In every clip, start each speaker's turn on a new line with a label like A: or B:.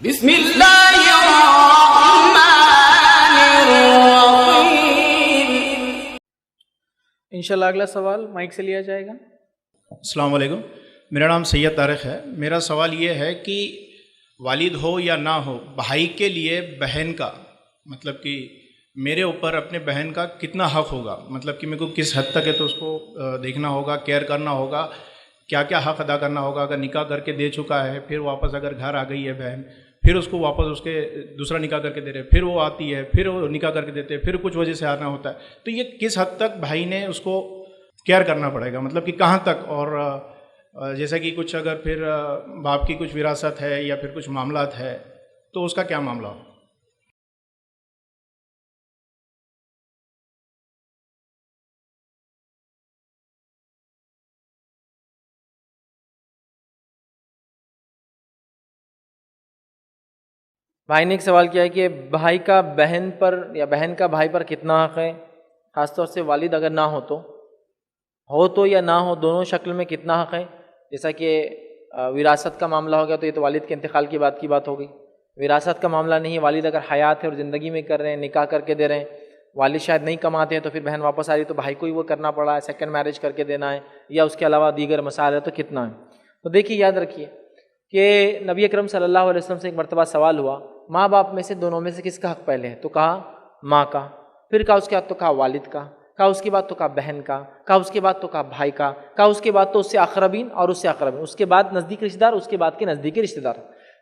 A: بسم اللہ الرحمن الرحیم۔
B: انشاءاللہ اگلا سوال مائک سے لیا جائے گا۔
C: السلام علیکم، میرا نام سید طارق ہے۔ میرا سوال یہ ہے کہ والد ہو یا نہ ہو، بھائی کے لیے بہن کا مطلب کہ میرے اوپر اپنے بہن کا کتنا حق ہوگا، مطلب کہ میرے کو کس حد تک ہے تو اس کو دیکھنا ہوگا، کیئر کرنا ہوگا، کیا کیا حق ادا کرنا ہوگا۔ اگر نکاح کر کے دے چکا ہے، پھر واپس اگر گھر آ گئی ہے بہن، پھر اس کو واپس اس کے دوسرا نکاح کر کے دے رہے، پھر وہ آتی ہے، پھر وہ نکاح کر کے دیتے، پھر کچھ وجہ سے آنا ہوتا ہے، تو یہ کس حد تک بھائی نے اس کو کیئر کرنا پڑے گا، مطلب کہ کہاں تک؟ اور جیسا کہ کچھ اگر پھر باپ کی کچھ وراثت ہے یا پھر کچھ معاملات ہے تو اس کا کیا معاملہ ہو؟
B: بھائی نے ایک سوال کیا ہے کہ بھائی کا بہن پر یا بہن کا بھائی پر کتنا حق ہے، خاص طور سے والد اگر نہ ہو تو یا نہ ہو دونوں شکل میں کتنا حق ہے۔ جیسا کہ وراثت کا معاملہ ہو گیا تو یہ تو والد کے انتقال کی بات ہو گئی۔ وراثت کا معاملہ نہیں ہے، والد اگر حیات ہے اور زندگی میں کر رہے ہیں، نکاح کر کے دے رہے ہیں، والد شاید نہیں کماتے ہیں تو پھر بہن واپس آ رہی ہے تو بھائی کو ہی وہ کرنا پڑا ہے، سیکنڈ میرج کر کے دینا ہے، یا اس کے علاوہ دیگر مسائل ہے تو کتنا ہے۔ تو دیکھیے، یاد رکھیے کہ نبی اکرم صلی اللہ علیہ وسلم سے ایک مرتبہ سوال ہوا، ماں باپ میں سے دونوں میں سے کس کا حق پہلے ہے؟ تو کہا ماں کا، پھر کہا اس کے بعد تو کہا والد کا، کہا اس کے بعد تو کہا بہن کا، کہا اس کے بعد تو کہا بھائی کا، کہا اس کے بعد تو اس سے اقربین اور اس سے اقربین، اس کے بعد نزدیک رشتہ دار، اس کے بعد کے نزدیکی رشتہ دار۔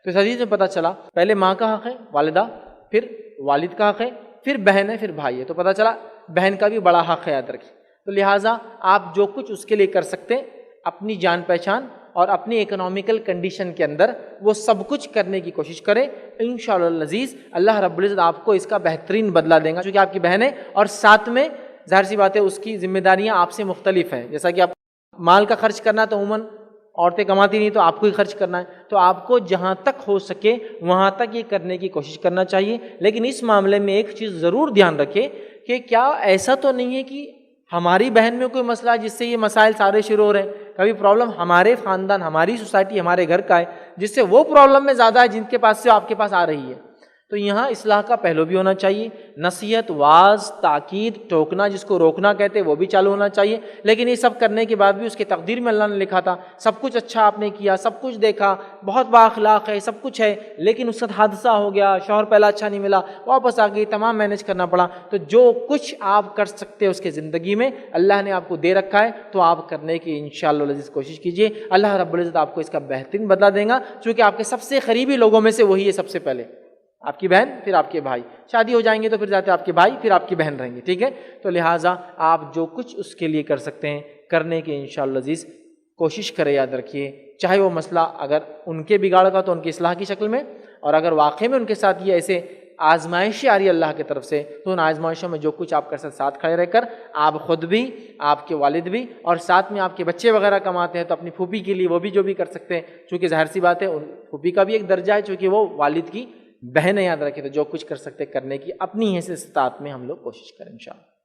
B: تو اس حدیث میں پتہ چلا پہلے ماں کا حق ہے والدہ، پھر والد کا حق ہے، پھر بہن ہے، پھر بھائی ہے۔ تو پتہ چلا بہن کا بھی بڑا حق ہے، یاد رکھیے۔ تو لہٰذا آپ جو کچھ اس کے لیے کر سکتے ہیں اپنی جان پہچان اور اپنی اکنامیکل کنڈیشن کے اندر وہ سب کچھ کرنے کی کوشش کریں، انشاءاللہ العزیز اللہ رب العزت آپ کو اس کا بہترین بدلہ دیں گا، چونکہ آپ کی بہن ہے اور ساتھ میں ظاہر سی بات ہے اس کی ذمہ داریاں آپ سے مختلف ہیں۔ جیسا کہ آپ مال کا خرچ کرنا تو عموماً عورتیں کماتی نہیں تو آپ کو ہی خرچ کرنا ہے، تو آپ کو جہاں تک ہو سکے وہاں تک یہ کرنے کی کوشش کرنا چاہیے۔ لیکن اس معاملے میں ایک چیز ضرور دھیان رکھیں کہ کیا ایسا تو نہیں ہے کہ ہماری بہن میں کوئی مسئلہ ہے جس سے یہ مسائل سارے شروع ہو رہے ہیں؟ کبھی پرابلم ہمارے خاندان، ہماری سوسائٹی، ہمارے گھر کا ہے جس سے وہ پرابلم میں زیادہ ہے جن کے پاس سے آپ کے پاس آ رہی ہے۔ تو یہاں اصلاح کا پہلو بھی ہونا چاہیے، نصیحت، واعظ، تاکید، ٹوکنا جس کو روکنا کہتے ہیں وہ بھی چالو ہونا چاہیے۔ لیکن یہ سب کرنے کے بعد بھی اس کی تقدیر میں اللہ نے لکھا تھا، سب کچھ اچھا آپ نے کیا، سب کچھ دیکھا، بہت بااخلاق ہے، سب کچھ ہے، لیکن اس وقت حادثہ ہو گیا، شوہر پہلا اچھا نہیں ملا، واپس آ گئی، تمام مینیج کرنا پڑا۔ تو جو کچھ آپ کر سکتے ہیں اس کے زندگی میں اللہ نے آپ کو دے رکھا ہے تو آپ کرنے کی انشاءاللہ العزیز کوشش کیجیے، اللہ رب العزت آپ کو اس کا بہترین بدلہ دے گا، چونکہ آپ کے سب سے قریبی لوگوں میں سے وہی ہے سب سے پہلے، آپ کی بہن، پھر آپ کے بھائی، شادی ہو جائیں گے تو پھر جاتے آپ کے بھائی، پھر آپ کی بہن رہیں گے، ٹھیک ہے؟ تو لہٰذا آپ جو کچھ اس کے لیے کر سکتے ہیں کرنے کی انشاءاللہ عزیز کوشش کریں، یاد رکھیے، چاہے وہ مسئلہ اگر ان کے بگاڑ کا تو ان کی اصلاح کی شکل میں، اور اگر واقعی میں ان کے ساتھ یہ ایسے آزمائشیں آ رہی ہے اللہ کی طرف سے تو ان آزمائشوں میں جو کچھ آپ کر سکتے ساتھ کھڑے رہ کر، آپ خود بھی، آپ کے والد بھی، اور ساتھ میں آپ کے بچے وغیرہ کماتے ہیں تو اپنی پھوپھی کے لیے وہ بھی جو بھی کر سکتے ہیں، چونکہ ظاہر سی بات ہے ان پھوپھی کا بھی ایک درجہ ہے چونکہ وہ والد کی بہن ہے، یاد رکھیں۔ تو جو کچھ کر سکتے کرنے کی اپنی حیثیت استطاعت میں ہم لوگ کوشش کریں انشاءاللہ۔